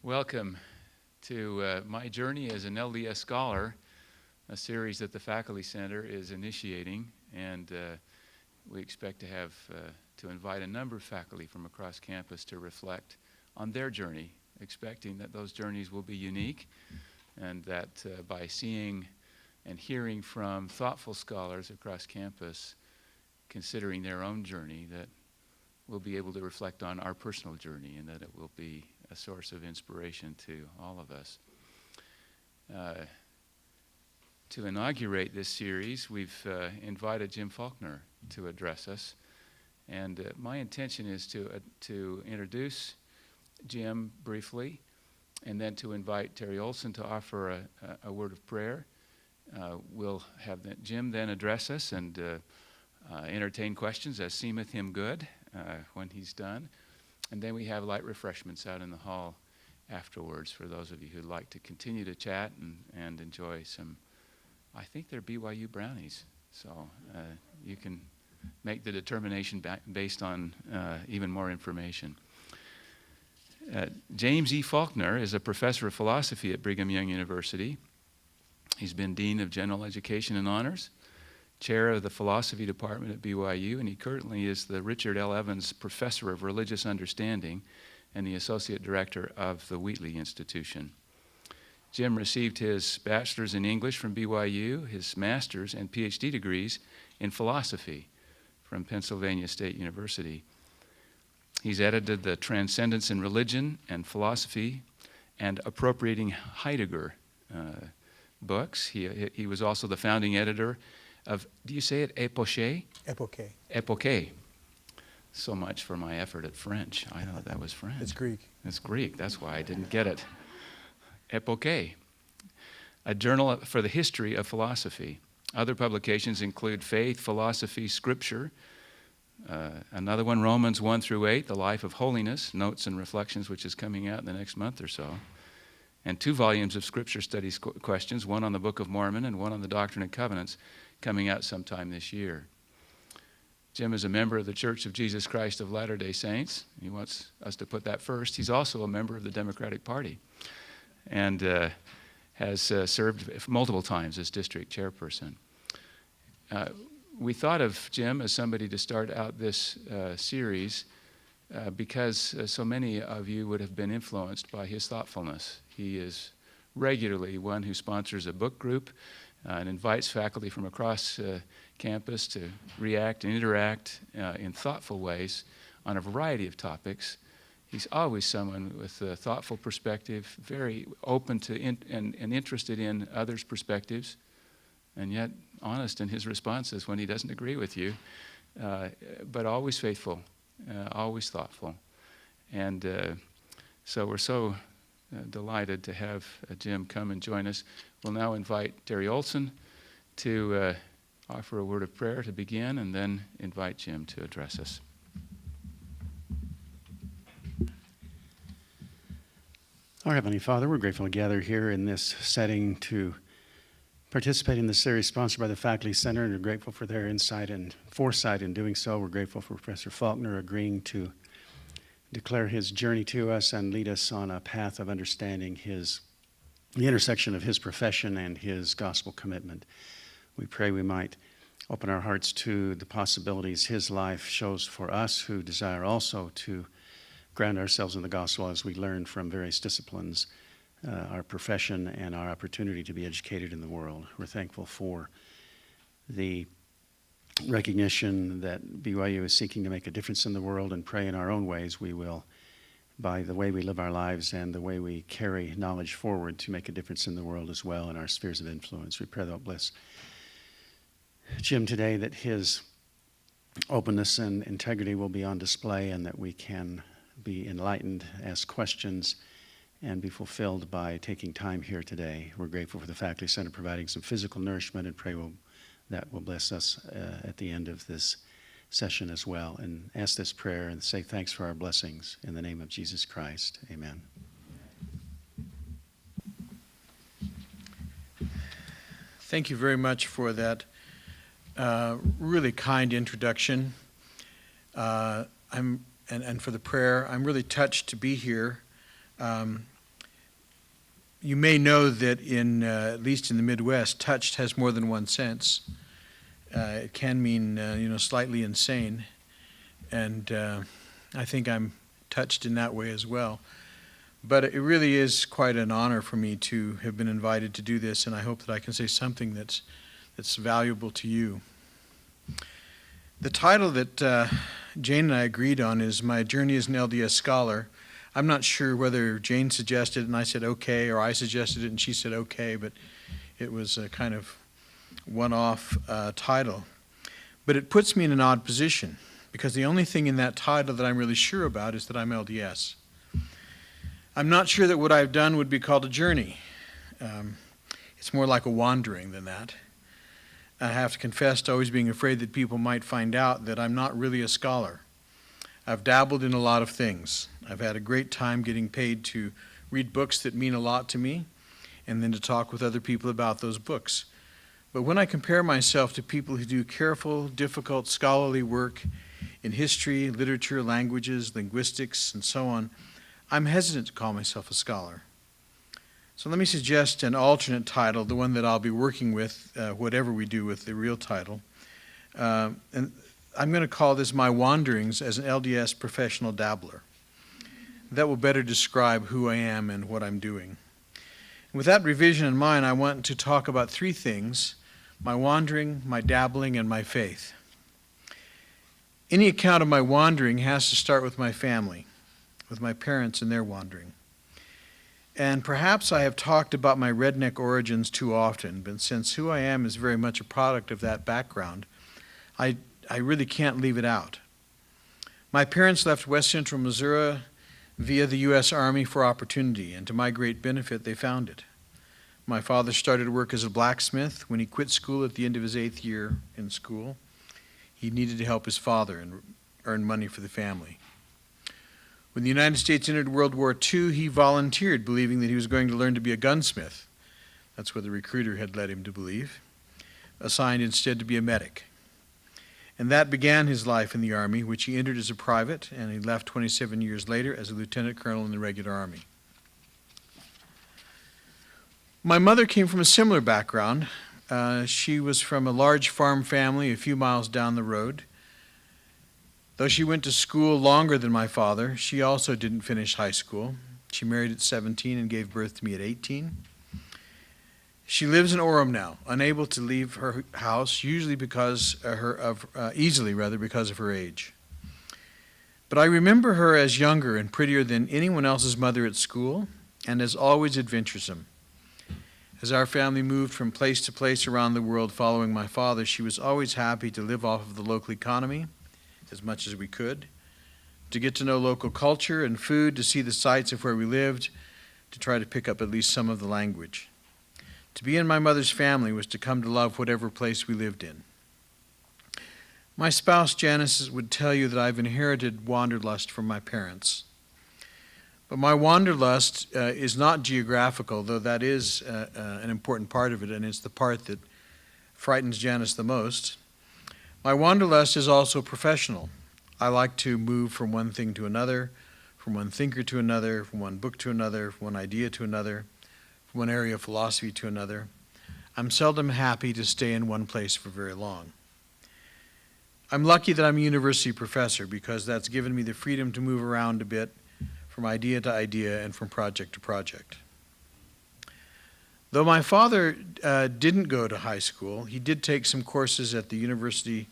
Welcome to my journey as an Lds Scholar, a series that the Faculty Center is initiating, and we expect to invite a number of faculty from across campus to reflect on their journey, expecting that those journeys will be unique, and that by seeing and hearing from thoughtful scholars across campus, considering their own journey, that we'll be able to reflect on our personal journey, and that it will be a source of inspiration to all of us. To inaugurate this series, we've invited Jim Efaulkner to address us, and my intention is to introduce Jim briefly, and then to invite Terry Olson to offer a word of prayer. We'll have Jim then address us and entertain questions as seemeth him good when he's done. And then we have light refreshments out in the hall afterwards for those of you who'd like to continue to chat and enjoy some, I think they're BYU brownies. So you can make the determination based on even more information. James E. Faulconer is a professor of philosophy at Brigham Young University. He's been Dean of General Education and Honors, Chair of the Philosophy Department at BYU, and he currently is the Richard L. Evans Professor of Religious Understanding and the Associate Director of the Wheatley Institution. Jim received his bachelor's in English from BYU, his master's and PhD degrees in philosophy from Pennsylvania State University. He's edited the Transcendence in Religion and Philosophy and Appropriating Heidegger books. He was also the founding editor of, do you say it, Epoché? Epoché. Epoché. So much for my effort at French. I thought that was French. It's Greek. It's Greek. That's why I didn't get it. Epoché, a journal for the history of philosophy. Other publications include Faith, Philosophy, Scripture. Another one, Romans 1 through 8, The Life of Holiness, Notes and Reflections, which is coming out in the next month or so. And 2 volumes of Scripture studies questions, one on the Book of Mormon and one on the Doctrine and Covenants, coming out sometime this year. Jim is a member of the Church of Jesus Christ of Latter-day Saints. He wants us to put that first. He's also a member of the Democratic Party and has served multiple times as district chairperson. We thought of Jim as somebody to start out this series because so many of you would have been influenced by his thoughtfulness. He is regularly one who sponsors a book group and invites faculty from across campus to react and interact in thoughtful ways on a variety of topics. He's always someone with a thoughtful perspective, very open to and interested in others' perspectives, and yet honest in his responses when he doesn't agree with you, but always faithful, always thoughtful. And so we're so delighted to have Jim come and join us. We'll now invite Terry Olson to offer a word of prayer to begin, and then invite Jim to address us. Our Heavenly Father, we're grateful to gather here in this setting to participate in this series sponsored by the Faculty Center, and we're grateful for their insight and foresight in doing so. We're grateful for Professor Faulconer agreeing to declare his journey to us and lead us on a path of understanding the intersection of his profession and his gospel commitment. We pray we might open our hearts to the possibilities his life shows for us, who desire also to ground ourselves in the gospel as we learn from various disciplines, our profession and our opportunity to be educated in the world. We're thankful for the recognition that BYU is seeking to make a difference in the world, and pray in our own ways we will, by the way we live our lives and the way we carry knowledge forward, to make a difference in the world as well in our spheres of influence. We pray that bless Jim today, that his openness and integrity will be on display, and that we can be enlightened, ask questions, and be fulfilled by taking time here today. We're grateful for the Faculty Center providing some physical nourishment, and pray that will bless us at the end of this session as well. And ask this prayer and say thanks for our blessings in the name of Jesus Christ. Amen. Thank you very much for that really kind introduction. And for the prayer. I'm really touched to be here. You may know that at least in the Midwest, touched has more than one sense. It can mean, slightly insane. And I think I'm touched in that way as well. But it really is quite an honor for me to have been invited to do this, and I hope that I can say something that's valuable to you. The title that Jane and I agreed on is My Journey as an LDS Scholar. I'm not sure whether Jane suggested it and I said okay, or I suggested it and she said okay, but it was a kind of one-off title. But it puts me in an odd position, because the only thing in that title that I'm really sure about is that I'm LDS. I'm not sure that what I've done would be called a journey. It's more like a wandering than that. I have to confess to always being afraid that people might find out that I'm not really a scholar. I've dabbled in a lot of things. I've had a great time getting paid to read books that mean a lot to me, and then to talk with other people about those books. But when I compare myself to people who do careful, difficult, scholarly work in history, literature, languages, linguistics, and so on, I'm hesitant to call myself a scholar. So let me suggest an alternate title, the one that I'll be working with, whatever we do with the real title. And I'm going to call this My Wanderings as an LDS Professional Dabbler. That will better describe who I am and what I'm doing. With that revision in mind, I want to talk about three things: my wandering, my dabbling, and my faith. Any account of my wandering has to start with my family, with my parents and their wandering. And perhaps I have talked about my redneck origins too often, but since who I am is very much a product of that background, I really can't leave it out. My parents left West Central Missouri via the U.S. Army for opportunity, and to my great benefit, they found it. My father started work as a blacksmith. When he quit school at the end of his 8th year in school, he needed to help his father and earn money for the family. When the United States entered World War II, he volunteered, believing that he was going to learn to be a gunsmith. That's what the recruiter had led him to believe, assigned instead to be a medic. And that began his life in the Army, which he entered as a private, and he left 27 years later as a lieutenant colonel in the regular Army. My mother came from a similar background. She was from a large farm family a few miles down the road. Though she went to school longer than my father, she also didn't finish high school. She married at 17 and gave birth to me at 18. She lives in Orem now, unable to leave her house, usually because of her age. But I remember her as younger and prettier than anyone else's mother at school, and as always adventuresome. As our family moved from place to place around the world following my father, she was always happy to live off of the local economy as much as we could, to get to know local culture and food, to see the sights of where we lived, to try to pick up at least some of the language. To be in my mother's family was to come to love whatever place we lived in. My spouse, Janice, would tell you that I've inherited wanderlust from my parents. But my wanderlust is not geographical, though that is an important part of it, and it's the part that frightens Janice the most. My wanderlust is also professional. I like to move from one thing to another, from one thinker to another, from one book to another, from one idea to another, from one area of philosophy to another. I'm seldom happy to stay in one place for very long. I'm lucky that I'm a university professor, because that's given me the freedom to move around a bit from idea to idea and from project to project. Though my father didn't go to high school, he did take some courses at the university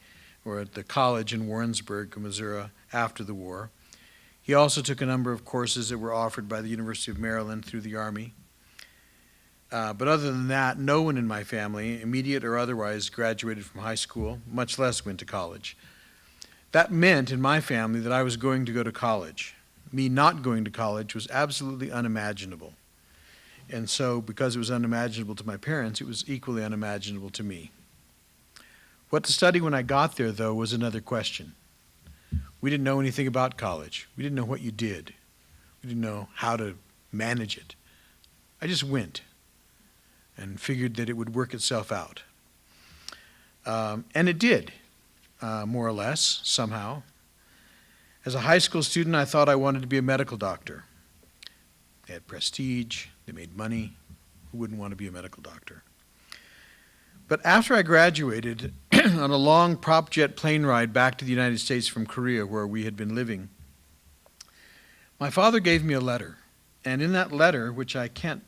or at the college in Warrensburg, Missouri, after the war. He also took a number of courses that were offered by the University of Maryland through the Army. But other than that, no one in my family, immediate or otherwise, graduated from high school, much less went to college. That meant in my family that I was going to go to college. Me not going to college was absolutely unimaginable. And so, because it was unimaginable to my parents, it was equally unimaginable to me. What to study when I got there, though, was another question. We didn't know anything about college. We didn't know what you did. We didn't know how to manage it. I just went and figured that it would work itself out. And it did, more or less, somehow. As a high school student, I thought I wanted to be a medical doctor. They had prestige, they made money, Who wouldn't want to be a medical doctor? But after I graduated, on a long prop jet plane ride back to the United States from Korea, where we had been living, my father gave me a letter. And in that letter, which I can't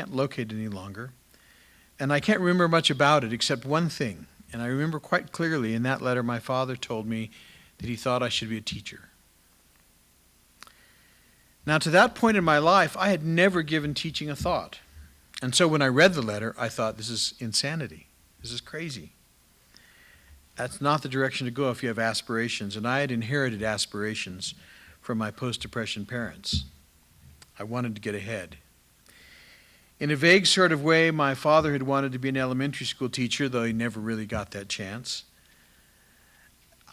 locate any longer, and I can't remember much about it except one thing. And I remember quite clearly in that letter my father told me that he thought I should be a teacher. Now, to that point in my life, I had never given teaching a thought. And so when I read the letter, I thought, this is insanity. This is crazy. That's not the direction to go if you have aspirations. And I had inherited aspirations from my post-depression parents. I wanted to get ahead. In a vague sort of way, my father had wanted to be an elementary school teacher, though he never really got that chance.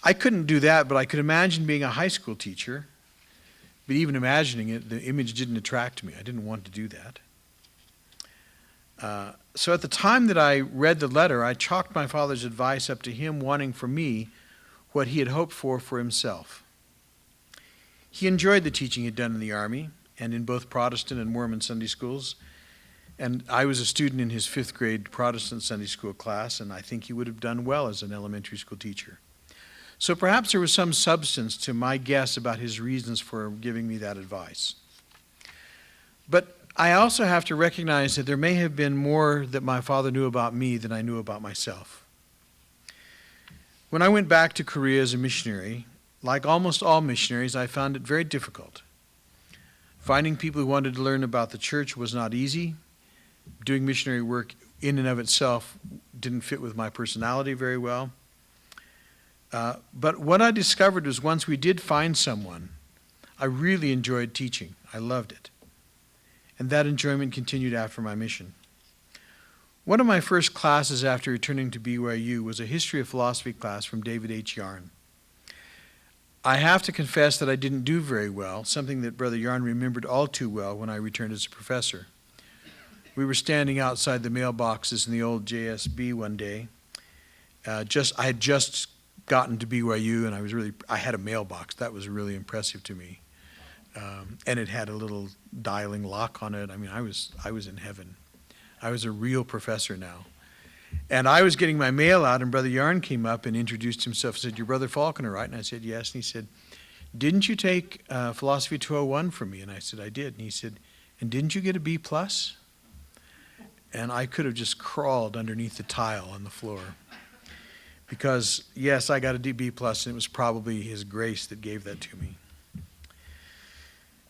I couldn't do that, but I could imagine being a high school teacher. But even imagining it, the image didn't attract me. I didn't want to do that. So at the time that I read the letter, I chalked my father's advice up to him wanting for me what he had hoped for himself. He enjoyed the teaching he'd done in the Army and in both Protestant and Mormon Sunday schools. And I was a student in his 5th grade Protestant Sunday school class, and I think he would have done well as an elementary school teacher. So perhaps there was some substance to my guess about his reasons for giving me that advice. But I also have to recognize that there may have been more that my father knew about me than I knew about myself. When I went back to Korea as a missionary, like almost all missionaries, I found it very difficult. Finding people who wanted to learn about the church was not easy. Doing missionary work in and of itself didn't fit with my personality very well. But what I discovered was once we did find someone, I really enjoyed teaching. I loved it. And that enjoyment continued after my mission. One of my first classes after returning to BYU was a history of philosophy class from David H. Yarn. I have to confess that I didn't do very well, something that Brother Yarn remembered all too well when I returned as a professor. We were standing outside the mailboxes in the old JSB one day. I had just gotten to BYU, and I had a mailbox. That was really impressive to me. And it had a little dialing lock on it. I mean, I was in heaven. I was a real professor now. And I was getting my mail out, and Brother Yarn came up and introduced himself and said, "You're Brother Faulconer, right?" And I said, "Yes." And he said, "Didn't you take Philosophy 201 from me?" And I said, "I did." And he said, "And didn't you get a B+?" And I could have just crawled underneath the tile on the floor. Because, yes, I got a B+, and it was probably his grace that gave that to me.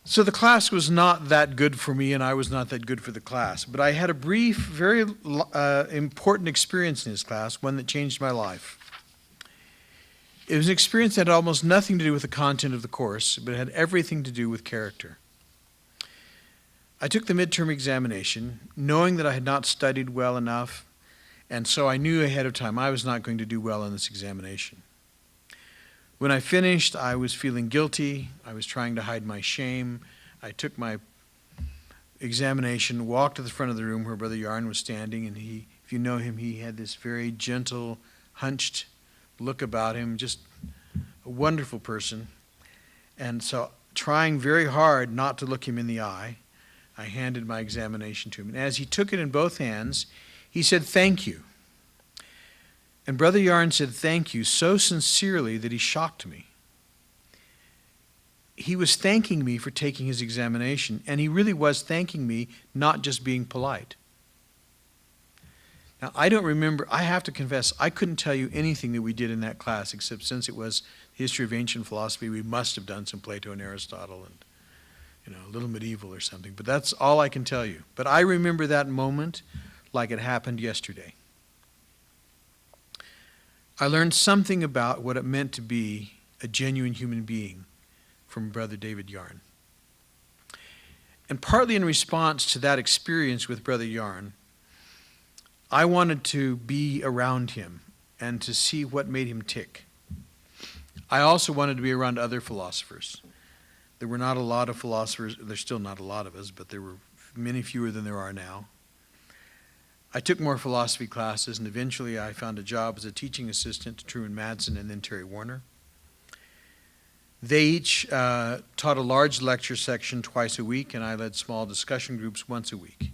So the class was not that good for me, and I was not that good for the class. But I had a brief, very important experience in his class, one that changed my life. It was an experience that had almost nothing to do with the content of the course, but it had everything to do with character. I took the midterm examination, knowing that I had not studied well enough, and so I knew ahead of time I was not going to do well in this examination. When I finished, I was feeling guilty. I was trying to hide my shame. I took my examination, walked to the front of the room where Brother Yarn was standing, and he, if you know him, he had this very gentle, hunched look about him, just a wonderful person. And so, trying very hard not to look him in the eye, I handed my examination to him. And as he took it in both hands, he said, "Thank you." And Brother Yarn said thank you so sincerely that he shocked me. He was thanking me for taking his examination, and he really was thanking me, not just being polite. Now, I don't remember, I have to confess, I couldn't tell you anything that we did in that class, except since it was history of ancient philosophy, we must have done some Plato and Aristotle and, a little medieval or something. But that's all I can tell you. But I remember that moment like it happened yesterday. I learned something about what it meant to be a genuine human being from Brother David Yarn. And partly in response to that experience with Brother Yarn, I wanted to be around him and to see what made him tick. I also wanted to be around other philosophers. There were not a lot of philosophers, there's still not a lot of us, but there were many fewer than there are now. I took more philosophy classes, and eventually I found a job as a teaching assistant to Truman Madsen and then Terry Warner. They each taught a large lecture section twice a week, and I led small discussion groups once a week.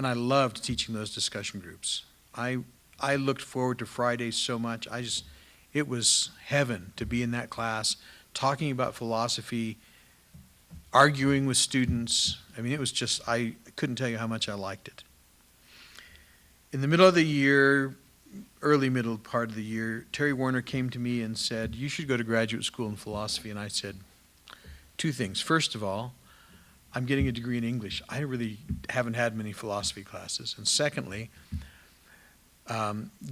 And I loved teaching those discussion groups. I looked forward to Fridays so much. It was heaven to be in that class, talking about philosophy, arguing with students. I mean, it was just, I couldn't tell you how much I liked it. In the middle of the year, early middle part of the year, Terry Warner came to me and said, you should go to graduate school in philosophy. And I said, two things. First of all, I'm getting a degree in English. I really haven't had many philosophy classes. And secondly,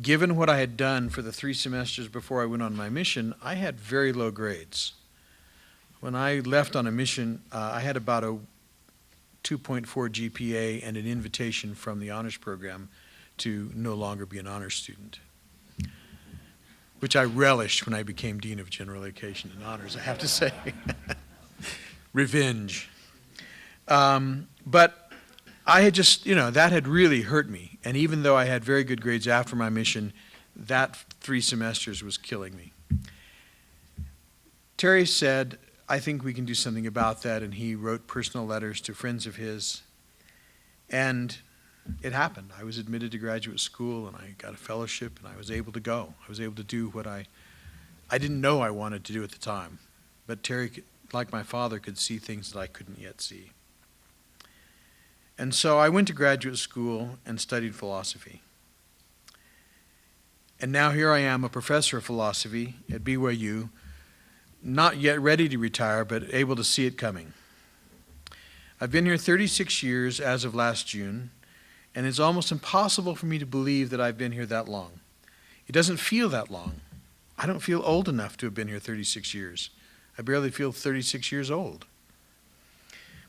given what I had done for the 3 semesters before I went on my mission, I had very low grades. When I left on a mission, I had about a 2.4 GPA and an invitation from the honors program to no longer be an honors student, which I relished when I became Dean of General Education and Honors, I have to say. Revenge. But I had just, that had really hurt me. And even though I had very good grades after my mission, that 3 semesters was killing me. Terry said, I think we can do something about that, and he wrote personal letters to friends of his. And it happened. I was admitted to graduate school, and I got a fellowship, and I was able to go. I was able to do what I didn't know I wanted to do at the time. But Terry, like my father, could see things that I couldn't yet see. And so I went to graduate school and studied philosophy. And now here I am, a professor of philosophy at BYU, not yet ready to retire, but able to see it coming. I've been here 36 years as of last June, and it's almost impossible for me to believe that I've been here that long. It doesn't feel that long. I don't feel old enough to have been here 36 years. I barely feel 36 years old.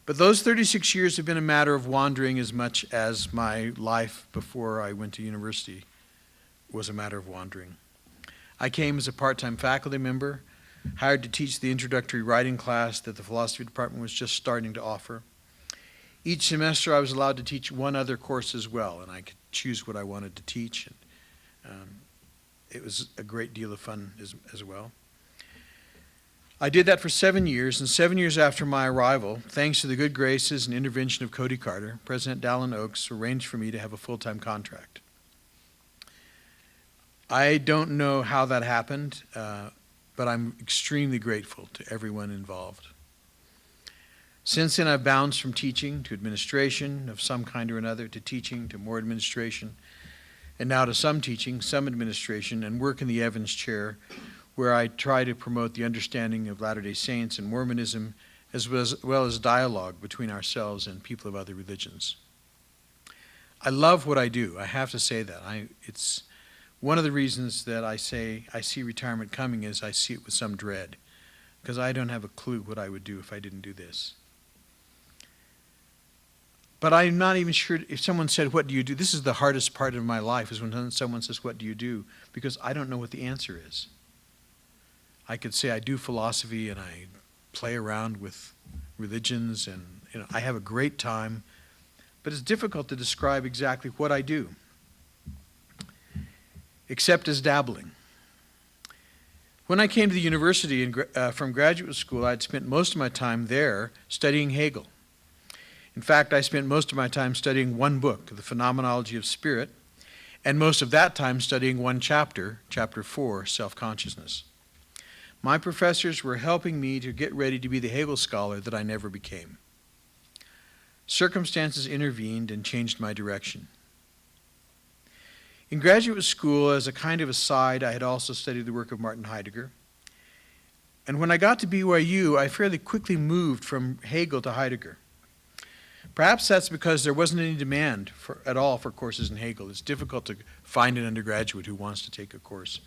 But those 36 years have been a matter of wandering as much as my life before I went to university was a matter of wandering. I came as a part-time faculty member, hired to teach the introductory writing class that the philosophy department was just starting to offer. Each semester I was allowed to teach one other course as well, and I could choose what I wanted to teach. And it was a great deal of fun as well. I did that for 7 years, and 7 years after my arrival, thanks to the good graces and intervention of Cody Carter, President Dallin Oaks arranged for me to have a full-time contract. I don't know how that happened, but I'm extremely grateful to everyone involved. Since then, I've bounced from teaching to administration of some kind or another, to teaching, to more administration, and now to some teaching, some administration, and work in the Evans Chair, where I try to promote the understanding of Latter-day Saints and Mormonism, as well as dialogue between ourselves and people of other religions. I love what I do. I have to say that. It's one of the reasons that I say I see retirement coming is I see it with some dread, because I don't have a clue what I would do if I didn't do this. But I'm not even sure if someone said, what do you do? This is the hardest part of my life, is when someone says, what do you do? Because I don't know what the answer is. I could say I do philosophy and I play around with religions and I have a great time, but it's difficult to describe exactly what I do, except as dabbling. When I came to the university from graduate school, I'd spent most of my time there studying Hegel. In fact, I spent most of my time studying one book, The Phenomenology of Spirit, and most of that time studying one chapter, Chapter 4, Self-Consciousness. My professors were helping me to get ready to be the Hegel scholar that I never became. Circumstances intervened and changed my direction. In graduate school, as a kind of aside, I had also studied the work of Martin Heidegger. And when I got to BYU, I fairly quickly moved from Hegel to Heidegger. Perhaps that's because there wasn't any demand at all for courses in Hegel. It's difficult to find an undergraduate who wants to take a course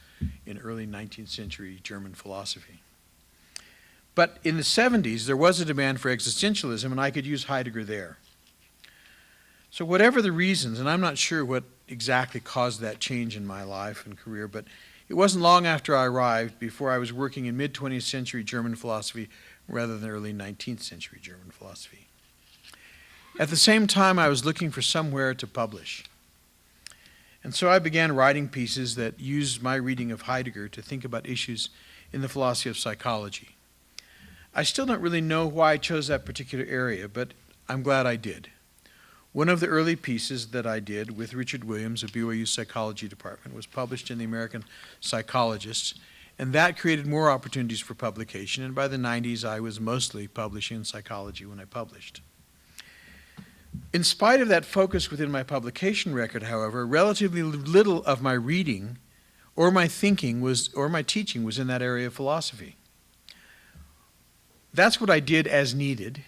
in early 19th century German philosophy. But in the 70s, there was a demand for existentialism, and I could use Heidegger there. So whatever the reasons, and I'm not sure what exactly caused that change in my life and career, but it wasn't long after I arrived before I was working in mid-20th century German philosophy rather than early 19th century German philosophy. At the same time, I was looking for somewhere to publish. And so I began writing pieces that used my reading of Heidegger to think about issues in the philosophy of psychology. I still don't really know why I chose that particular area, but I'm glad I did. One of the early pieces that I did with Richard Williams of BYU's psychology department was published in the American Psychologist, and that created more opportunities for publication, and by the 90s I was mostly publishing in psychology when I published. In spite of that focus within my publication record, however, relatively little of my reading or my thinking or my teaching was in that area of philosophy. That's what I did as needed,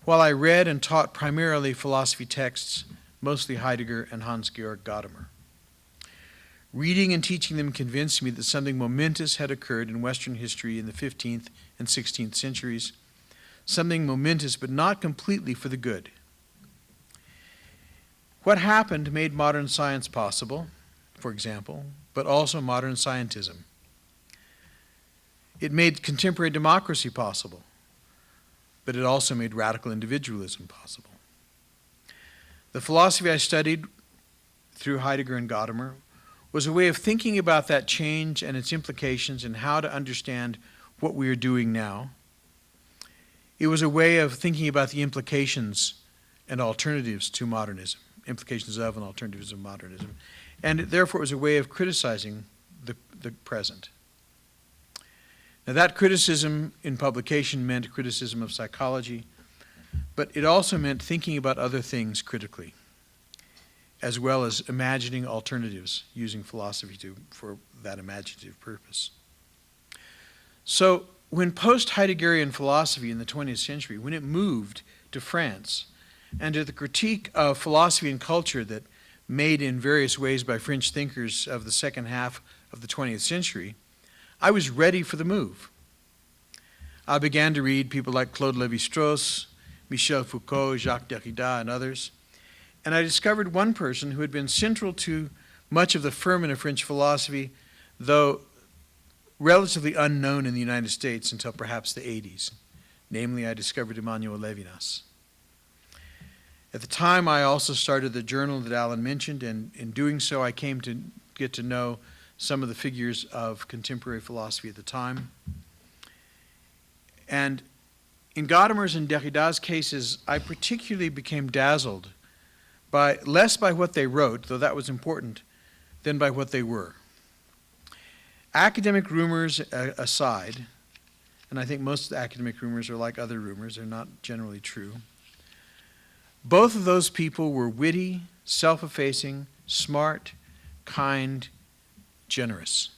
while I read and taught primarily philosophy texts, mostly Heidegger and Hans-Georg Gadamer. Reading and teaching them convinced me that something momentous had occurred in Western history in the 15th and 16th centuries, something momentous but not completely for the good. What happened made modern science possible, for example, but also modern scientism. It made contemporary democracy possible, but it also made radical individualism possible. The philosophy I studied through Heidegger and Gadamer was a way of thinking about that change and its implications and how to understand what we are doing now. It was a way of thinking about the implications and alternatives to modernism, implications of and alternatives of modernism, and therefore it was a way of criticizing the present. Now that criticism in publication meant criticism of psychology, but it also meant thinking about other things critically, as well as imagining alternatives, using philosophy for that imaginative purpose. So when post-Heideggerian philosophy in the 20th century, when it moved to France, and to the critique of philosophy and culture that made in various ways by French thinkers of the second half of the 20th century, I was ready for the move. I began to read people like Claude Lévi-Strauss, Michel Foucault, Jacques Derrida, and others, and I discovered one person who had been central to much of the ferment of French philosophy, though relatively unknown in the United States until perhaps the 80s. Namely, I discovered Emmanuel Levinas. At the time, I also started the journal that Alan mentioned, and in doing so, I came to get to know some of the figures of contemporary philosophy at the time. And in Gadamer's and Derrida's cases, I particularly became dazzled less by what they wrote, though that was important, than by what they were. Academic rumors aside, and I think most academic rumors are like other rumors, they're not generally true. Both of those people were witty, self-effacing, smart, kind, generous.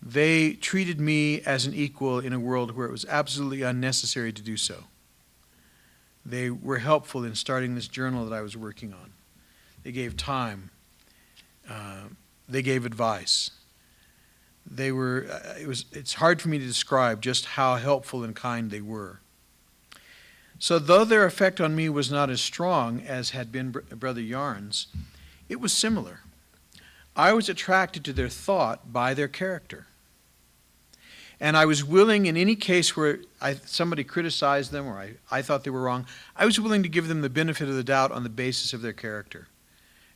They treated me as an equal in a world where it was absolutely unnecessary to do so. They were helpful in starting this journal that I was working on. They gave time. They gave advice. It's hard for me to describe just how helpful and kind they were. So though their effect on me was not as strong as had been Brother Yarn's, it was similar. I was attracted to their thought by their character. And I was willing, in any case where somebody criticized them or I thought they were wrong, I was willing to give them the benefit of the doubt on the basis of their character.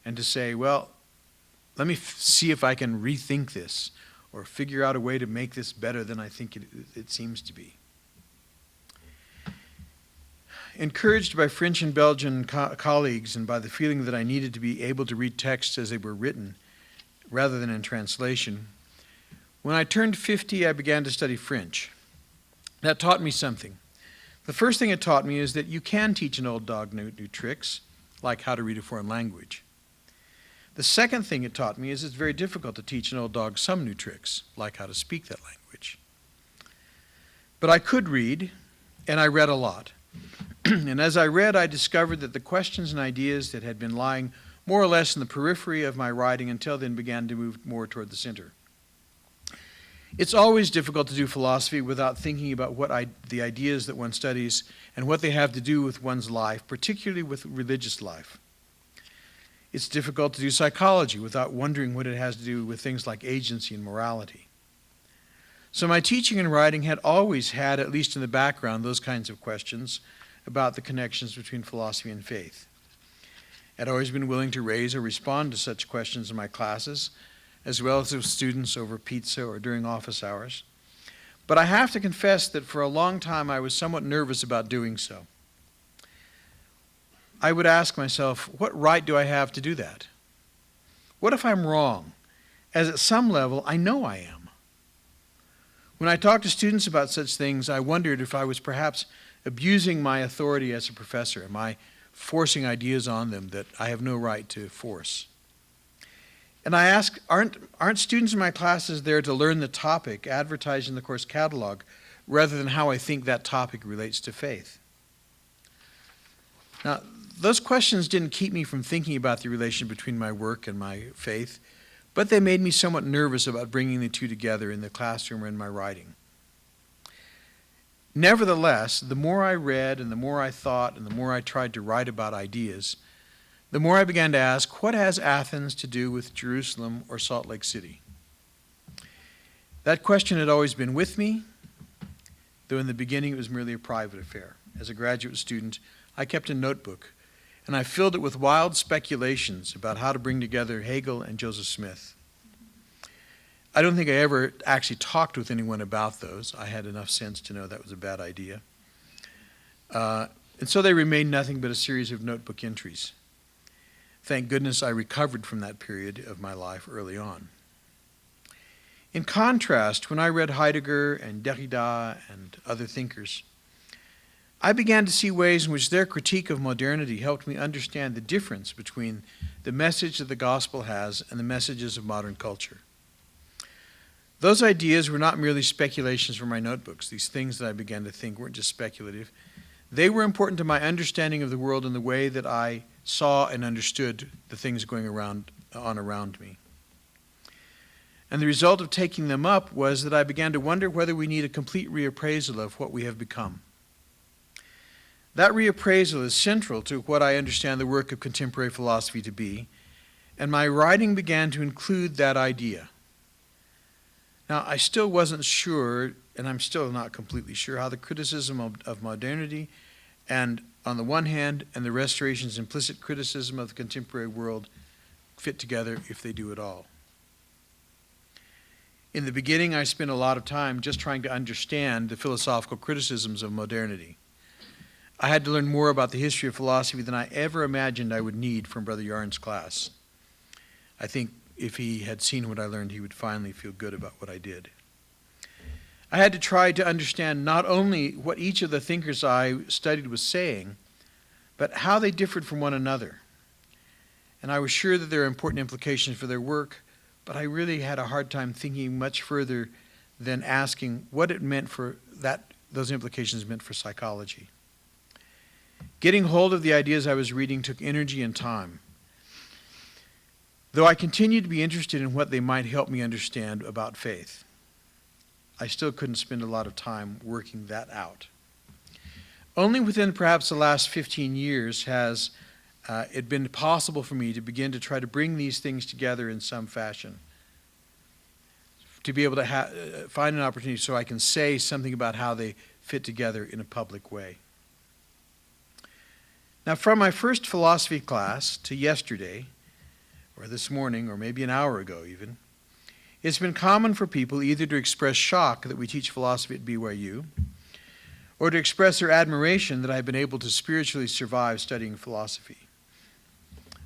And to say, well, let me see if I can rethink this or figure out a way to make this better than I think it seems to be. Encouraged by French and Belgian colleagues and by the feeling that I needed to be able to read texts as they were written rather than in translation, when I turned 50, I began to study French. That taught me something. The first thing it taught me is that you can teach an old dog new tricks, like how to read a foreign language. The second thing it taught me is it's very difficult to teach an old dog some new tricks, like how to speak that language. But I could read, and I read a lot. And as I read, I discovered that the questions and ideas that had been lying more or less in the periphery of my writing until then began to move more toward the center. It's always difficult to do philosophy without thinking about the ideas that one studies and what they have to do with one's life, particularly with religious life. It's difficult to do psychology without wondering what it has to do with things like agency and morality. So my teaching and writing had always had, at least in the background, those kinds of questions about the connections between philosophy and faith. I'd always been willing to raise or respond to such questions in my classes, as well as with students over pizza or during office hours. But I have to confess that for a long time I was somewhat nervous about doing so. I would ask myself, what right do I have to do that? What if I'm wrong? As at some level, I know I am. When I talked to students about such things, I wondered if I was perhaps abusing my authority as a professor. Am I forcing ideas on them that I have no right to force? And I ask, aren't students in my classes there to learn the topic advertised in the course catalog rather than how I think that topic relates to faith? Now, those questions didn't keep me from thinking about the relation between my work and my faith, but they made me somewhat nervous about bringing the two together in the classroom or in my writing. Nevertheless, the more I read and the more I thought and the more I tried to write about ideas, the more I began to ask, what has Athens to do with Jerusalem or Salt Lake City? That question had always been with me, though in the beginning it was merely a private affair. As a graduate student, I kept a notebook, and I filled it with wild speculations about how to bring together Hegel and Joseph Smith. I don't think I ever actually talked with anyone about those. I had enough sense to know that was a bad idea. And so they remained nothing but a series of notebook entries. Thank goodness I recovered from that period of my life early on. In contrast, when I read Heidegger and Derrida and other thinkers, I began to see ways in which their critique of modernity helped me understand the difference between the message that the gospel has and the messages of modern culture. Those ideas were not merely speculations from my notebooks. These things that I began to think weren't just speculative. They were important to my understanding of the world and the way that I saw and understood the things going on around me. And the result of taking them up was that I began to wonder whether we need a complete reappraisal of what we have become. That reappraisal is central to what I understand the work of contemporary philosophy to be, and my writing began to include that idea. Now, I still wasn't sure, and I'm still not completely sure, how the criticism of modernity and, on the one hand, and the Restoration's implicit criticism of the contemporary world fit together, if they do at all. In the beginning, I spent a lot of time just trying to understand the philosophical criticisms of modernity. I had to learn more about the history of philosophy than I ever imagined I would need from Brother Yarn's class. I think if he had seen what I learned, he would finally feel good about what I did. I had to try to understand not only what each of the thinkers I studied was saying, but how they differed from one another. And I was sure that there are important implications for their work, but I really had a hard time thinking much further than asking what it meant for those implications meant for psychology. Getting hold of the ideas I was reading took energy and time. Though I continued to be interested in what they might help me understand about faith, I still couldn't spend a lot of time working that out. Only within perhaps the last 15 years has it been possible for me to begin to try to bring these things together in some fashion, to be able to find an opportunity so I can say something about how they fit together in a public way. Now, from my first philosophy class to yesterday, or this morning, or maybe an hour ago even, it's been common for people either to express shock that we teach philosophy at BYU, or to express their admiration that I've been able to spiritually survive studying philosophy.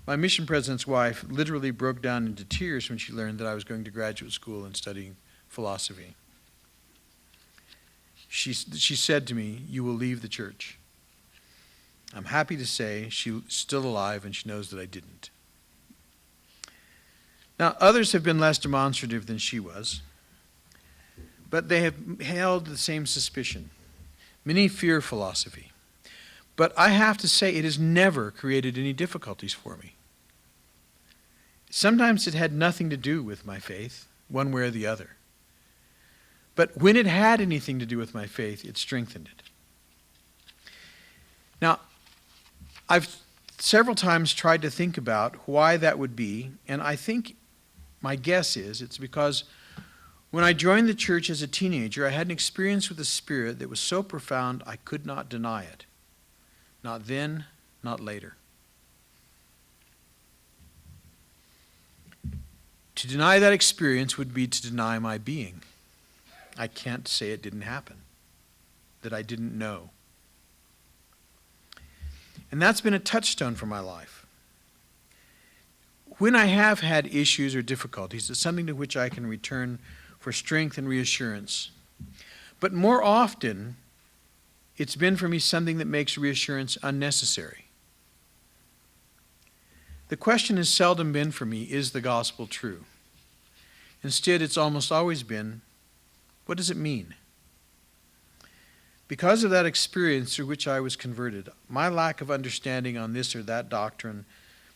My mission president's wife literally broke down into tears when she learned that I was going to graduate school and studying philosophy. She said to me, "You will leave the church." I'm happy to say she's still alive and she knows that I didn't. Now, others have been less demonstrative than she was, but they have held the same suspicion. Many fear philosophy, but I have to say it has never created any difficulties for me. Sometimes it had nothing to do with my faith, one way or the other. But when it had anything to do with my faith, it strengthened it. Now, I've several times tried to think about why that would be, and I think my guess is it's because when I joined the church as a teenager, I had an experience with the Spirit that was so profound I could not deny it. Not then, not later. To deny that experience would be to deny my being. I can't say it didn't happen, that I didn't know. And that's been a touchstone for my life. When I have had issues or difficulties, it's something to which I can return for strength and reassurance. But more often, it's been for me something that makes reassurance unnecessary. The question has seldom been for me, is the gospel true? Instead, it's almost always been, what does it mean? Because of that experience through which I was converted, my lack of understanding on this or that doctrine,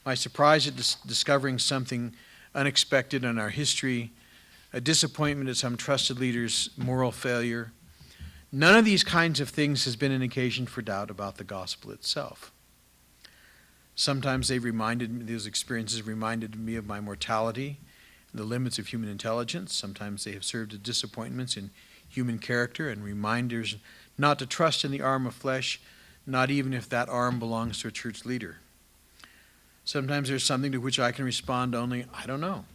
my surprise at discovering something unexpected in our history, a disappointment at some trusted leader's moral failure, none of these kinds of things has been an occasion for doubt about the gospel itself. Sometimes those experiences reminded me of my mortality and the limits of human intelligence. Sometimes they have served as disappointments in human character and reminders not to trust in the arm of flesh, not even if that arm belongs to a church leader. Sometimes there's something to which I can respond only, I don't know.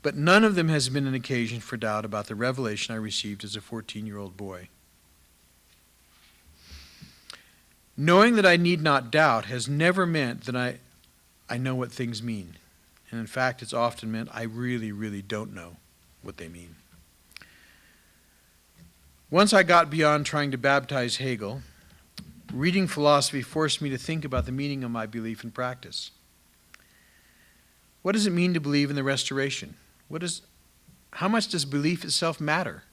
But none of them has been an occasion for doubt about the revelation I received as a 14-year-old boy. Knowing that I need not doubt has never meant that I know what things mean. And in fact, it's often meant I really, really don't know what they mean. Once I got beyond trying to baptize Hegel, reading philosophy forced me to think about the meaning of my belief and practice. What does it mean to believe in the restoration? How much does belief itself matter?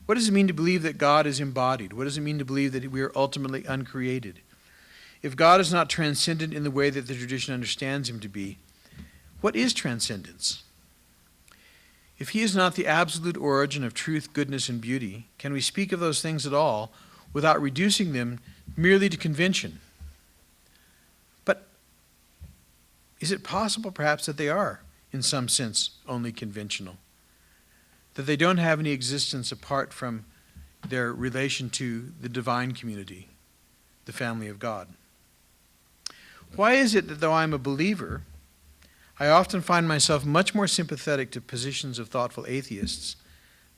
What does it mean to believe that God is embodied? What does it mean to believe that we are ultimately uncreated? If God is not transcendent in the way that the tradition understands him to be, what is transcendence? If he is not the absolute origin of truth, goodness, and beauty, can we speak of those things at all without reducing them merely to convention? But is it possible perhaps that they are, in some sense, only conventional? That they don't have any existence apart from their relation to the divine community, the family of God? Why is it that though I'm a believer, I often find myself much more sympathetic to positions of thoughtful atheists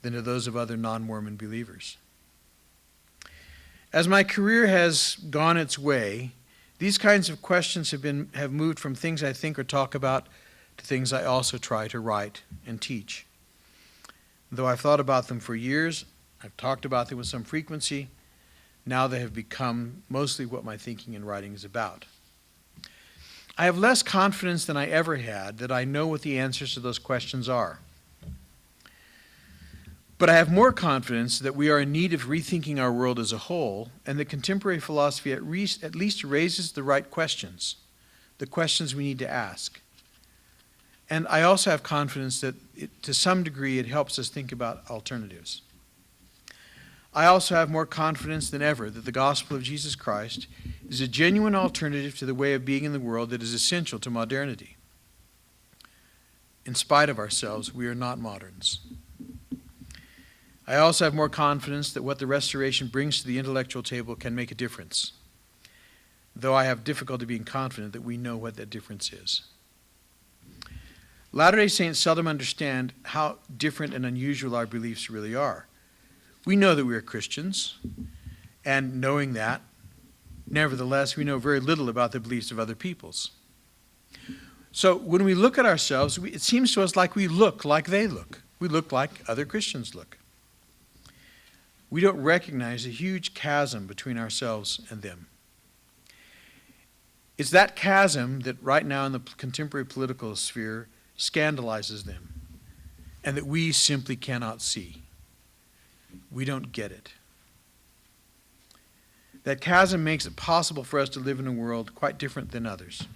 than to those of other non-Mormon believers? As my career has gone its way, these kinds of questions have moved from things I think or talk about to things I also try to write and teach. Though I've thought about them for years, I've talked about them with some frequency, now they have become mostly what my thinking and writing is about. I have less confidence than I ever had that I know what the answers to those questions are. But I have more confidence that we are in need of rethinking our world as a whole, and that contemporary philosophy at least raises the right questions, the questions we need to ask. And I also have confidence that to some degree it helps us think about alternatives. I also have more confidence than ever that the gospel of Jesus Christ is a genuine alternative to the way of being in the world that is essential to modernity. In spite of ourselves, we are not moderns. I also have more confidence that what the restoration brings to the intellectual table can make a difference, though I have difficulty being confident that we know what that difference is. Latter-day Saints seldom understand how different and unusual our beliefs really are. We know that we are Christians, and knowing that, nevertheless, we know very little about the beliefs of other peoples. So when we look at ourselves, it seems to us like we look like they look. We look like other Christians look. We don't recognize a huge chasm between ourselves and them. It's that chasm that right now in the contemporary political sphere scandalizes them, and that we simply cannot see. We don't get it. That chasm makes it possible for us to live in a world quite different than others.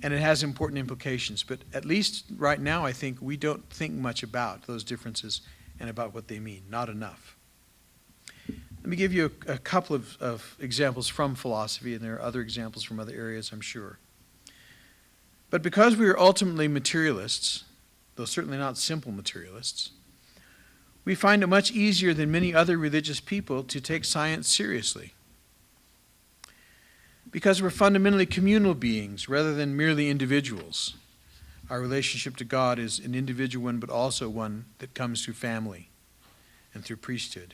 And it has important implications, but at least right now I think we don't think much about those differences and about what they mean, not enough. Let me give you a couple of examples from philosophy, and there are other examples from other areas, I'm sure. But because we are ultimately materialists, though certainly not simple materialists, we find it much easier than many other religious people to take science seriously. Because we're fundamentally communal beings rather than merely individuals. Our relationship to God is an individual one, but also one that comes through family and through priesthood.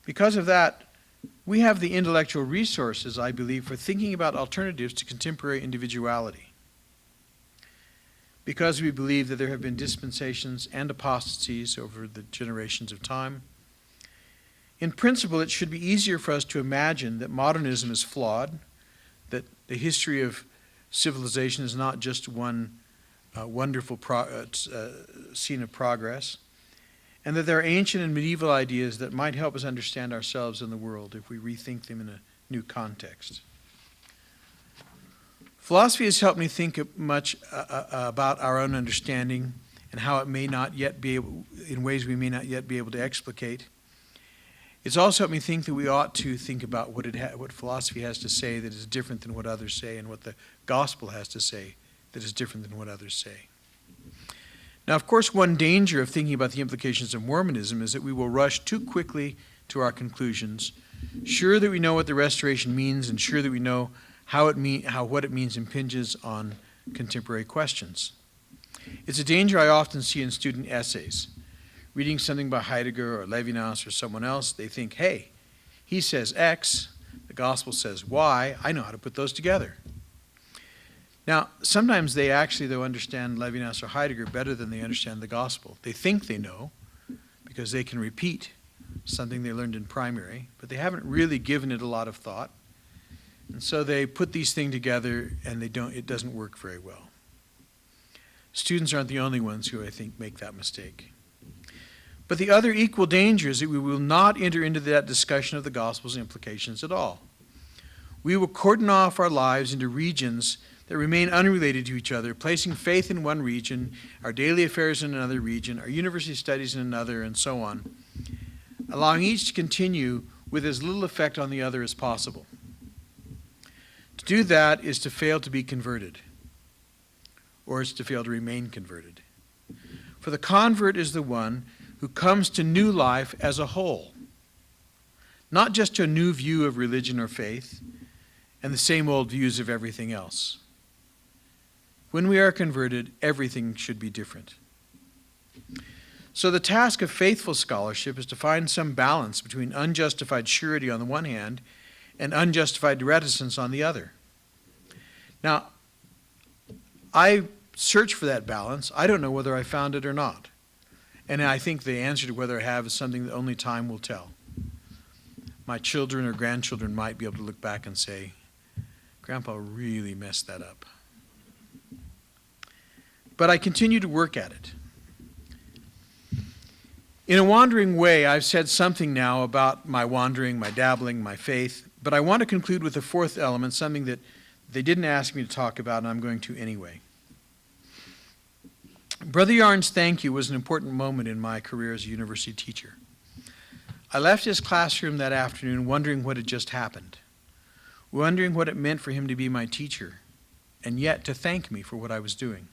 Because of that, We have the intellectual resources, I believe, for thinking about alternatives to contemporary individuality, because we believe that there have been dispensations and apostasies over the generations of time. In principle, it should be easier for us to imagine that modernism is flawed, that the history of civilization is not just one wonderful scene of progress, and that there are ancient and medieval ideas that might help us understand ourselves and the world if we rethink them in a new context. Philosophy has helped me think much about our own understanding and how it may not yet be able, in ways we may not yet be able to explicate. It's also helped me think that we ought to think about what philosophy has to say that is different than what others say, and what the gospel has to say that is different than what others say. Now, of course, one danger of thinking about the implications of Mormonism is that we will rush too quickly to our conclusions, sure that we know what the restoration means, and sure that we know how what it means impinges on contemporary questions. It's a danger I often see in student essays. Reading something by Heidegger or Levinas or someone else, they think, hey, he says X, the gospel says Y, I know how to put those together. Now, sometimes they actually, though, understand Levinas or Heidegger better than they understand the gospel. They think they know because they can repeat something they learned in primary, but they haven't really given it a lot of thought. And so they put these things together and it doesn't work very well. Students aren't the only ones who, I think, make that mistake. But the other equal danger is that we will not enter into that discussion of the gospel's implications at all. We will cordon off our lives into regions that remain unrelated to each other, placing faith in one region, our daily affairs in another region, our university studies in another, and so on, allowing each to continue with as little effect on the other as possible. To do that is to fail to be converted, or it's to fail to remain converted. For the convert is the one who comes to new life as a whole, not just to a new view of religion or faith and the same old views of everything else. When we are converted, everything should be different. So the task of faithful scholarship is to find some balance between unjustified surety on the one hand and unjustified reticence on the other. Now, I search for that balance. I don't know whether I found it or not. And I think the answer to whether I have is something that only time will tell. My children or grandchildren might be able to look back and say, Grandpa really messed that up. But I continue to work at it. In a wandering way, I've said something now about my wandering, my dabbling, my faith, but I want to conclude with a fourth element, something that they didn't ask me to talk about, and I'm going to anyway. Brother Yarn's thank you was an important moment in my career as a university teacher. I left his classroom that afternoon wondering what had just happened, wondering what it meant for him to be my teacher, and yet to thank me for what I was doing.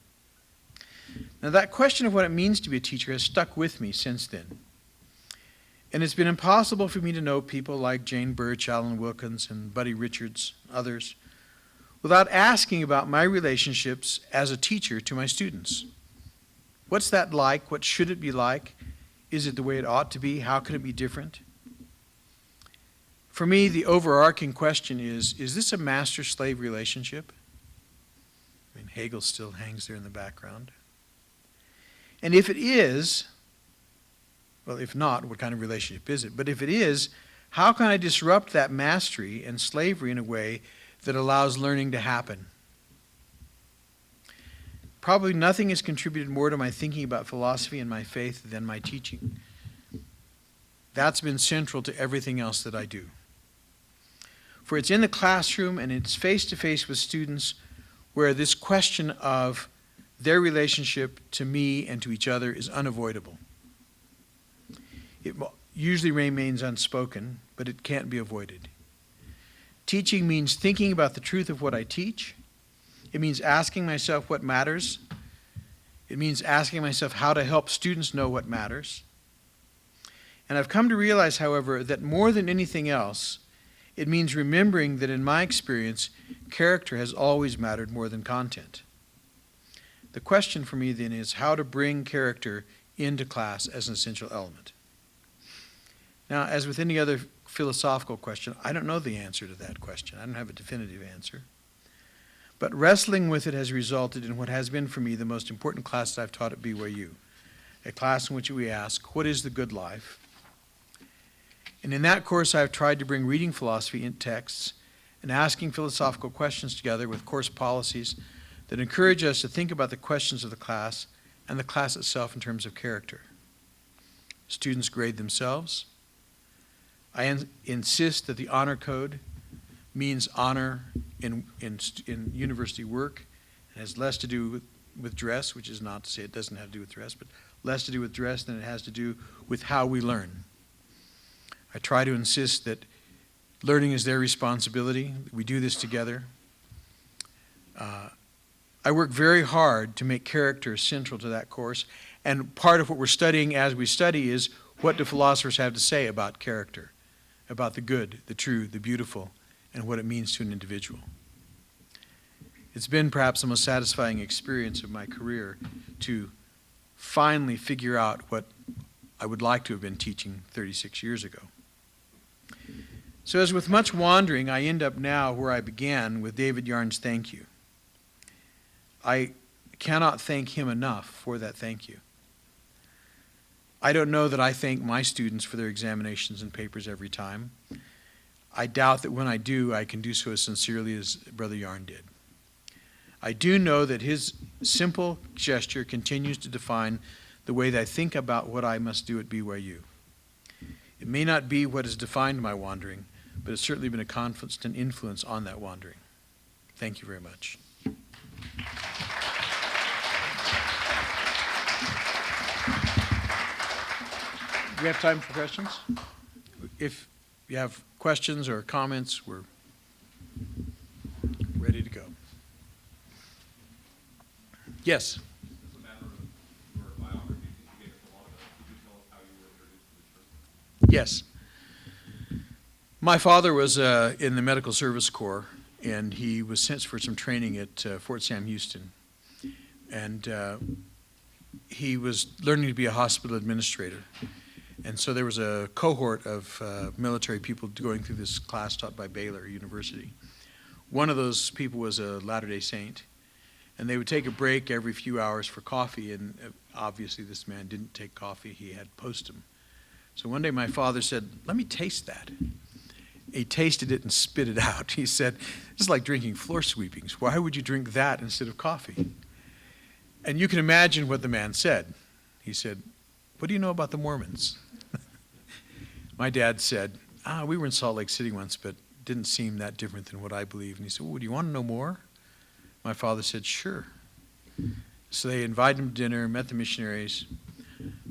Now, that question of what it means to be a teacher has stuck with me since then. And it's been impossible for me to know people like Jane Birch, Alan Wilkins, and Buddy Richards, others, without asking about my relationships as a teacher to my students. What's that like? What should it be like? Is it the way it ought to be? How can it be different? For me, the overarching question is this a master-slave relationship? I mean, Hegel still hangs there in the background. And if it is, well, if not, what kind of relationship is it? But if it is, how can I disrupt that mastery and slavery in a way that allows learning to happen? Probably nothing has contributed more to my thinking about philosophy and my faith than my teaching. That's been central to everything else that I do. For it's in the classroom and it's face-to-face with students where this question of their relationship to me and to each other is unavoidable. It usually remains unspoken, but it can't be avoided. Teaching means thinking about the truth of what I teach. It means asking myself what matters. It means asking myself how to help students know what matters. And I've come to realize, however, that more than anything else, it means remembering that in my experience, character has always mattered more than content. The question for me then is how to bring character into class as an essential element. Now, as with any other philosophical question. I don't know the answer to that question. I don't have a definitive answer. But wrestling with it has resulted in what has been for me the most important class that I've taught at BYU, a class in which we ask, what is the good life? And in that course, I've tried to bring reading philosophy in texts and asking philosophical questions together with course policies that encourage us to think about the questions of the class and the class itself in terms of character. Students grade themselves. I insist that the honor code means honor in university work. It has less to do with dress, which is not to say it doesn't have to do with dress, but less to do with dress than it has to do with how we learn. I try to insist that learning is their responsibility. We do this together. I work very hard to make character central to that course, and part of what we're studying as we study is what do philosophers have to say about character, about the good, the true, the beautiful, and what it means to an individual. It's been perhaps the most satisfying experience of my career to finally figure out what I would like to have been teaching 36 years ago. So as with much wandering, I end up now where I began with David Yarn's thank you. I cannot thank him enough for that thank you. I don't know that I thank my students for their examinations and papers every time. I doubt that when I do, I can do so as sincerely as Brother Yarn did. I do know that his simple gesture continues to define the way that I think about what I must do at BYU. It may not be what has defined my wandering, but it's certainly been a constant influence on that wandering. Thank you very much. Do we have time for questions? If you have questions or comments, we're ready to go. Yes? As a matter of your biography, you gave us a lot of it. Could you tell us how you were introduced to the church? Yes. My father was in the Medical Service Corps, and he was sent for some training at Fort Sam Houston. And he was learning to be a hospital administrator. And so there was a cohort of military people going through this class taught by Baylor University. One of those people was a Latter-day Saint, and they would take a break every few hours for coffee, and obviously this man didn't take coffee, he had postum. So one day my father said, let me taste that. He tasted it and spit it out. He said, this is like drinking floor sweepings. Why would you drink that instead of coffee? And you can imagine what the man said. He said, what do you know about the Mormons? My dad said, we were in Salt Lake City once, but didn't seem that different than what I believe. And he said, well, do you want to know more? My father said, sure. So they invited him to dinner, met the missionaries.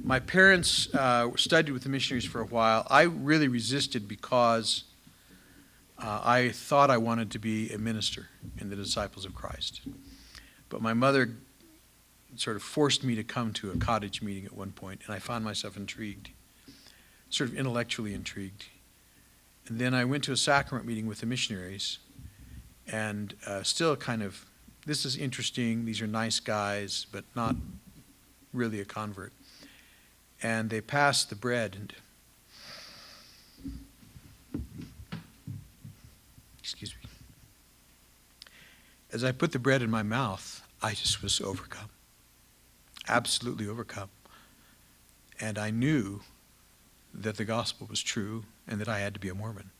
My parents studied with the missionaries for a while. I really resisted because I thought I wanted to be a minister in the Disciples of Christ. But my mother sort of forced me to come to a cottage meeting at one point, and I found myself intrigued, sort of intellectually intrigued. And then I went to a sacrament meeting with the missionaries, and still kind of, this is interesting, these are nice guys, but not really a convert. And they passed the bread, and excuse me. As I put the bread in my mouth, I just was overcome, absolutely overcome. And I knew that the gospel was true and that I had to be a Mormon.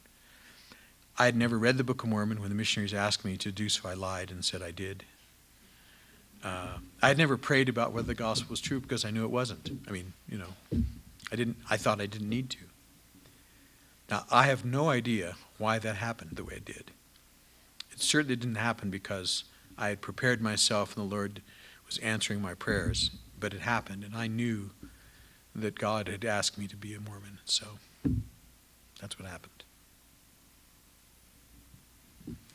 I had never read the Book of Mormon. When the missionaries asked me to do so, I lied and said I did. I had never prayed about whether the gospel was true because I knew it wasn't. I mean, you know, I thought I didn't need to. Now, I have no idea why that happened the way it did. It certainly didn't happen because I had prepared myself and the Lord was answering my prayers, but it happened, and I knew that God had asked me to be a Mormon, so that's what happened.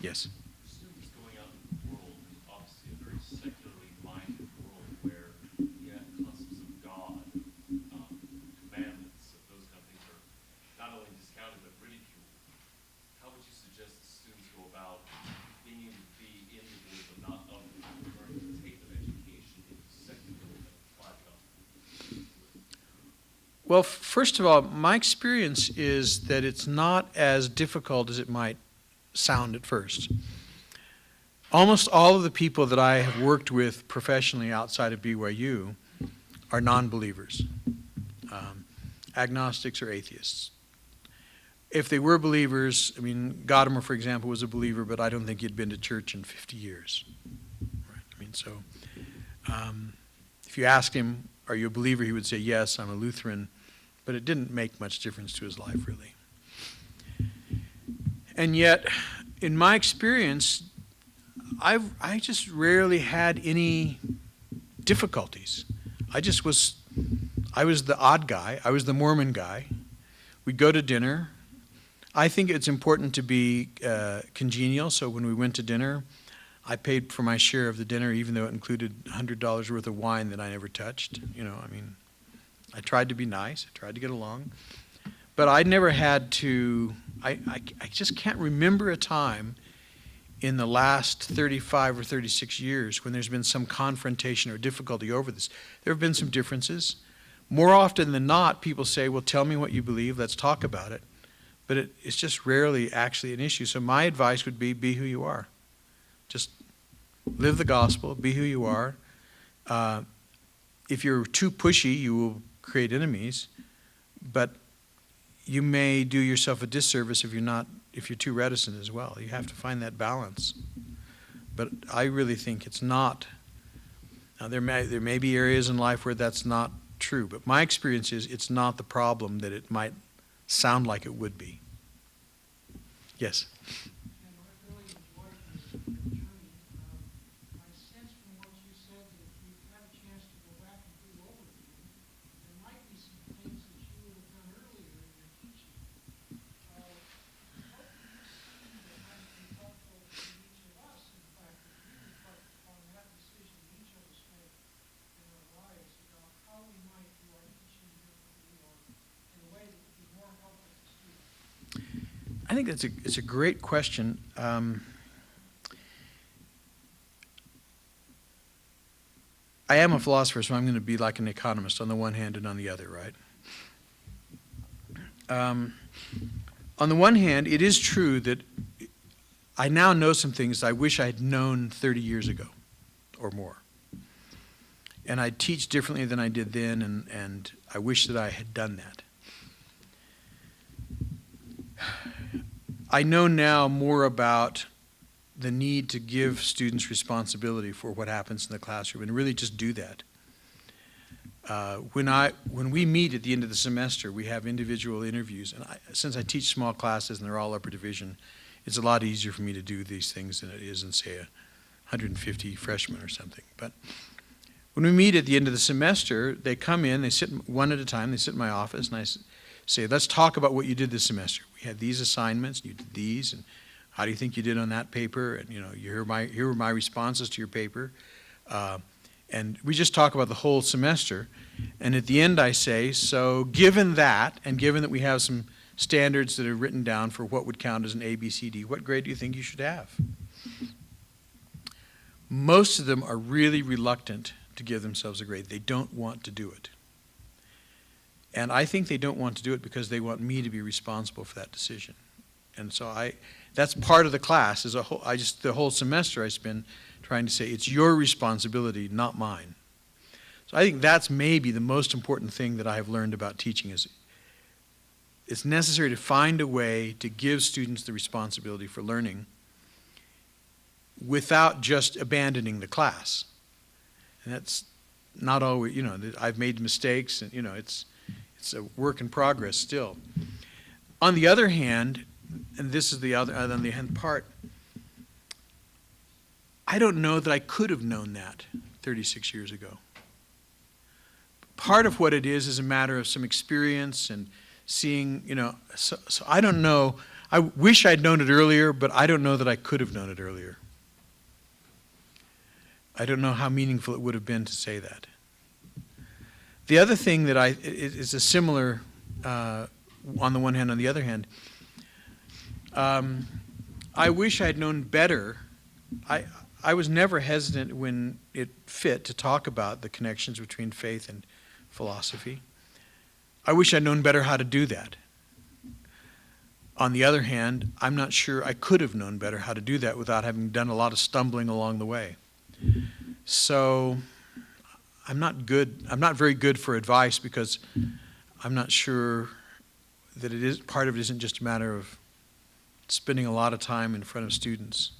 Yes? Students going out in the world is obviously a very secularly minded world where the concepts of God, commandments, those kind of things are not only discounted but ridiculed. How would you suggest that students go about being able to be in the world but not of the world, learning to take their education into secular and apply the gospel? Well, first of all, my experience is that it's not as difficult as it might sound at first. Almost all of the people that I have worked with professionally outside of BYU are non-believers, agnostics or atheists. If they were believers, I mean, Gadamer, for example, was a believer, but I don't think he'd been to church in 50 years. Right? I mean, so if you asked him, are you a believer, he would say, yes, I'm a Lutheran, but it didn't make much difference to his life, really. And yet, in my experience, I just rarely had any difficulties. I was the odd guy. I was the Mormon guy. We'd go to dinner. I think it's important to be congenial, so when we went to dinner, I paid for my share of the dinner, even though it included $100 worth of wine that I never touched. You know, I mean, I tried to be nice. I tried to get along. But I never had to, I just can't remember a time in the last 35 or 36 years when there's been some confrontation or difficulty over this. There have been some differences. More often than not, people say, well, tell me what you believe, let's talk about it. But it's just rarely actually an issue. So my advice would be who you are. Just live the gospel, be who you are. If you're too pushy, you will create enemies. But you may do yourself a disservice if you're too reticent as well. You have to find that balance. But I really think it's not. Now there may be areas in life where that's not true, but my experience is it's not the problem that it might sound like it would be. Yes? And I really enjoyed this journey. I sense from what you said that if you had a chance to go back and do over again, there might be some things that you would have done earlier in your teaching. What do you see that might be helpful to each of us, in fact, if we reflect upon that decision each of us made in our lives about how we might do our teaching differently or in a way that would be more helpful to students? I think it's a great question. I am a philosopher, so I'm going to be like an economist on the one hand and on the other, right? On the one hand, it is true that I now know some things I wish I had known 30 years ago or more. And I teach differently than I did then, and I wish that I had done that. I know now more about the need to give students responsibility for what happens in the classroom and really just do that. When we meet at the end of the semester, we have individual interviews, and since I teach small classes and they're all upper division, it's a lot easier for me to do these things than it is in, say, 150 freshmen or something. But when we meet at the end of the semester, they come in, they sit one at a time, they sit in my office, and I say, let's talk about what you did this semester. We had these assignments, you did these, and how do you think you did on that paper? And here were my responses to your paper. And we just talk about the whole semester. And at the end I say, so given that, and given that we have some standards that are written down for what would count as an A, B, C, D, what grade do you think you should have? Most of them are really reluctant to give themselves a grade. They don't want to do it. And I think they don't want to do it because they want me to be responsible for that decision. And so that's part of the class. The whole semester I spend trying to say it's your responsibility, not mine. So I think that's maybe the most important thing that I have learned about teaching is it's necessary to find a way to give students the responsibility for learning without just abandoning the class. And that's not always, I've made mistakes, and it's a work in progress still. On the other hand, and this is the other on the hand part, I don't know that I could have known that 36 years ago. Part of what it is a matter of some experience and seeing, so I don't know. I wish I'd known it earlier, but I don't know that I could have known it earlier. I don't know how meaningful it would have been to say that. The other thing that is a similar, on the one hand, on the other hand, I wish I had known better. I was never hesitant when it fit to talk about the connections between faith and philosophy. I wish I'd known better how to do that. On the other hand, I'm not sure I could have known better how to do that without having done a lot of stumbling along the way. So I'm not very good for advice because I'm not sure that part of it isn't just a matter of spending a lot of time in front of students.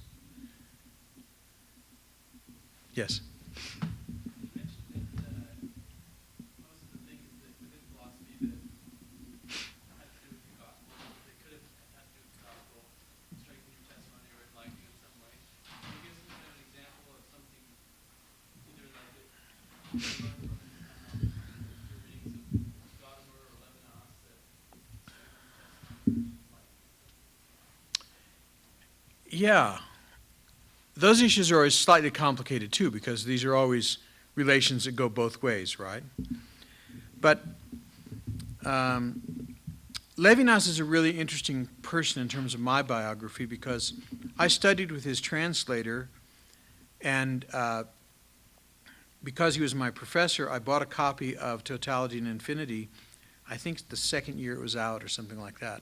Yes? You mentioned that most of the things that within philosophy that had to do with the gospel, that could have had to do with the gospel, strengthening your testimony or enlightening in some way. Can you give us kind of an example of something, either like that you learned from your readings of Gadamer or Levinas that strengthened your testimony? Yeah. Those issues are always slightly complicated too, because these are always relations that go both ways, right? But Levinas is a really interesting person in terms of my biography because I studied with his translator, and because he was my professor, I bought a copy of Totality and Infinity, I think the second year it was out or something like that.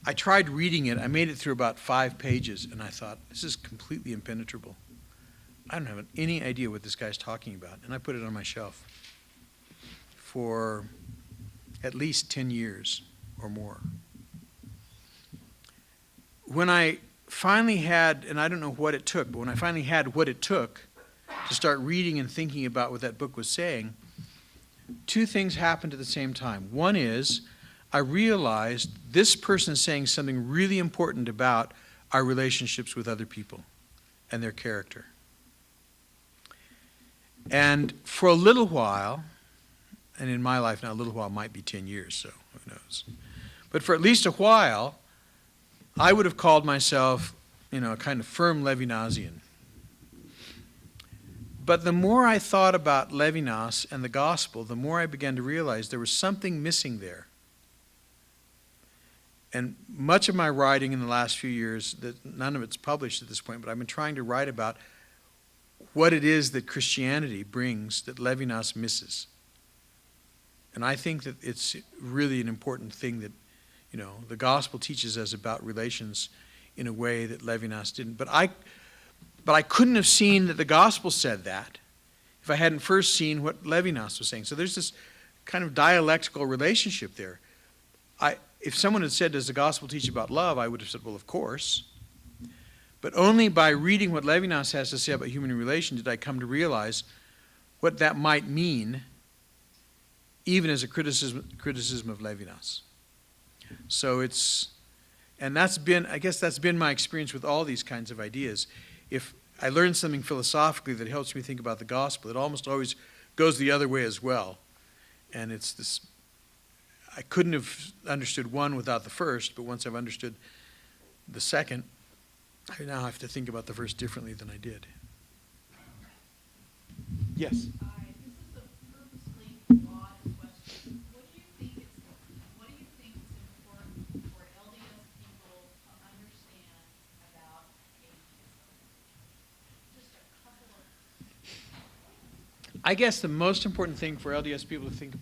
I tried reading it. I made it through about 5 pages, and I thought, this is completely impenetrable. I don't have any idea what this guy's talking about. And I put it on my shelf for at least 10 years or more. When I finally had, and I don't know what it took, but when I finally had what it took to start reading and thinking about what that book was saying, 2 things happened at the same time. One is, I realized this person is saying something really important about our relationships with other people and their character. And for a little while, and in my life now a little while might be 10 years, so who knows. But for at least a while, I would have called myself, a kind of firm Levinasian. But the more I thought about Levinas and the gospel, the more I began to realize there was something missing there. And much of my writing in the last few years, none of it's published at this point, but I've been trying to write about what it is that Christianity brings that Levinas misses. And I think that it's really an important thing that, the gospel teaches us about relations in a way that Levinas didn't. But I couldn't have seen that the gospel said that if I hadn't first seen what Levinas was saying. So there's this kind of dialectical relationship there. If someone had said, does the gospel teach about love, I would have said, well, of course. But only by reading what Levinas has to say about human relation did I come to realize what that might mean, even as a criticism of Levinas. So I guess that's been my experience with all these kinds of ideas. If I learn something philosophically that helps me think about the gospel, it almost always goes the other way as well. And it's this, I couldn't have understood one without the first, but once I've understood the second, I now have to think about the first differently than I did. Yes? This is a purposely broad question. What do you think is important for LDS people to understand about atheism? Just a couple of... I guess the most important thing for LDS people to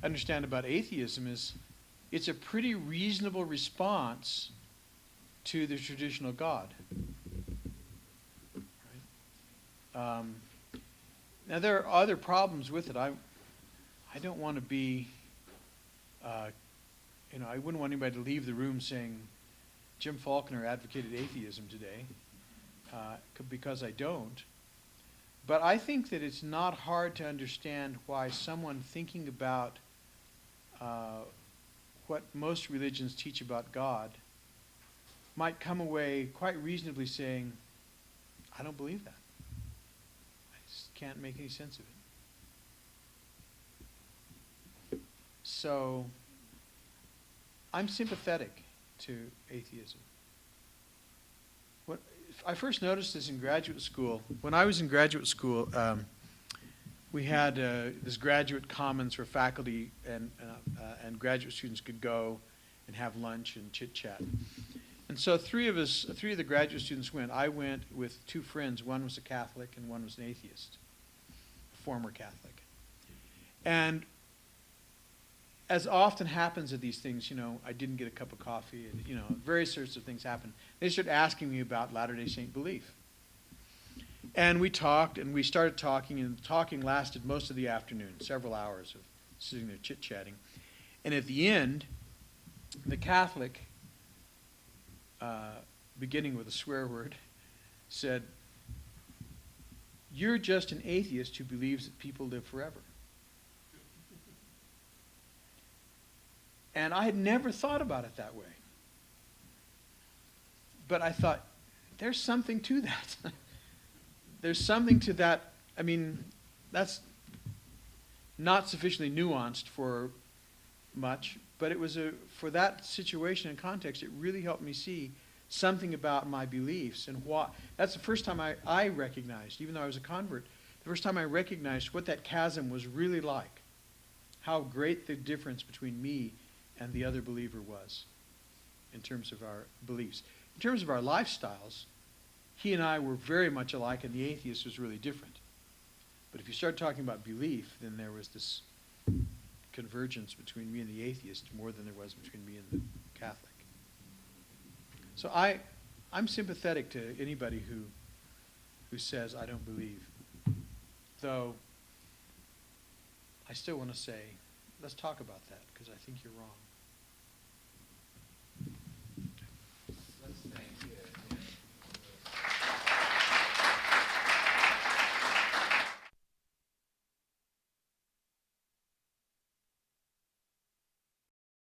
understand about atheism is it's a pretty reasonable response to the traditional God. Right? Now there are other problems with it. I don't want to be, I wouldn't want anybody to leave the room saying Jim Faulconer advocated atheism today, because I don't. But I think that it's not hard to understand why someone thinking about what most religions teach about God might come away quite reasonably saying, I don't believe that. I just can't make any sense of it. So I'm sympathetic to atheism. I first noticed this in graduate school. When I was in graduate school, we had this graduate commons where faculty and graduate students could go and have lunch and chit-chat. And so three of the graduate students went. I went with 2 friends. One was a Catholic and one was an atheist, a former Catholic. And as often happens at these things, I didn't get a cup of coffee, and, various sorts of things happen. They started asking me about Latter-day Saint belief. And we talked, and we started talking, and the talking lasted most of the afternoon, several hours of sitting there chit-chatting. And at the end, the Catholic, beginning with a swear word, said, "You're just an atheist who believes that people live forever." And I had never thought about it that way. But I thought, there's something to that. There's something to that. I mean, that's not sufficiently nuanced for much, but it was for that situation and context, it really helped me see something about my beliefs and why. That's the first time I recognized, even though I was a convert, the first time I recognized what that chasm was really like, how great the difference between me and the other believer was in terms of our beliefs. In terms of our lifestyles, he and I were very much alike, and the atheist was really different. But if you start talking about belief, then there was this convergence between me and the atheist more than there was between me and the Catholic. So I'm sympathetic to anybody who says, I don't believe. Though, I still want to say, let's talk about that, because I think you're wrong.